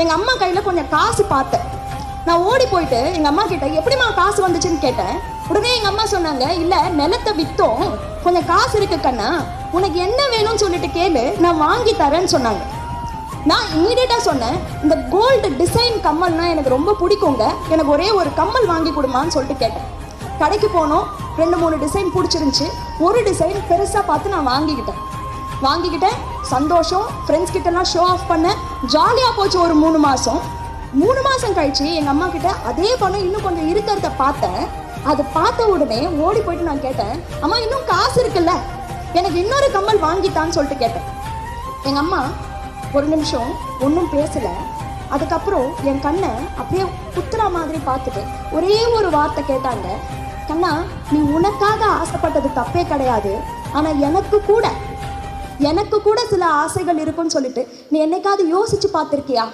எங்கள் அம்மா கையில் கொஞ்சம் காசு பார்த்தேன். நான் ஓடி போயிட்டு எங்கள் அம்மா கிட்ட எப்படிம்மா காசு வந்துச்சுன்னு கேட்டேன். உடனே எங்கள் அம்மா சொன்னாங்க, இல்லை நிலத்தை விற்றோம், கொஞ்சம் காசு இருக்கு கண்ணா, உனக்கு என்ன வேணும்னு சொல்லிட்டு கேளு, நான் வாங்கி தரேன்னு சொன்னாங்க. நான் இமீடியட்டாக சொன்னேன், இந்த கோல்டு டிசைன் கம்மல்னா எனக்கு ரொம்ப பிடிக்குங்க, எனக்கு ஒரே ஒரு கம்மல் வாங்கி கொடுமான்னு சொல்லிட்டு கேட்டேன். கடைக்கு போனோம், 2-3 டிசைன் பிடிச்சிருந்துச்சு. ஒரு டிசைன் பெருசாக பார்த்து நான் வாங்கிக்கிட்டேன். சந்தோஷம், ஃப்ரெண்ட்ஸ் கிட்டலாம் ஷோ ஆஃப் பண்ணேன். ஜாலியாக போச்சு ஒரு 3 மாதம். 3 மாதம் கழிச்சு எங்கள் அம்மா கிட்ட அதே பணம் இன்னும் கொஞ்சம் இருக்கிறத பார்த்தேன். அது பார்த்த உடனே ஓடி போயிட்டு நான் கேட்டேன், அம்மா இன்னும் காசு இருக்குல்ல, எனக்கு இன்னொரு கம்மல் வாங்கித்தான்னு சொல்லிட்டு கேட்டேன். எங்கள் அம்மா ஒரு நிமிஷம் ஒன்றும் பேசலை. அதுக்கப்புறம் என் கண்ணை அப்படியே குத்துறா மாதிரி பார்த்துட்டு ஒரே ஒரு வார்த்தை கேட்டாங்க, கண்ணா நீ உனக்காக ஆசைப்பட்டது தப்பே கிடையாது, ஆனால் எனக்கு கூட சில ஆசைகள் இருக்குன்னு சொல்லிட்டு நீ என்னைக்காவது யோசிச்சு பார்த்துருக்கியா?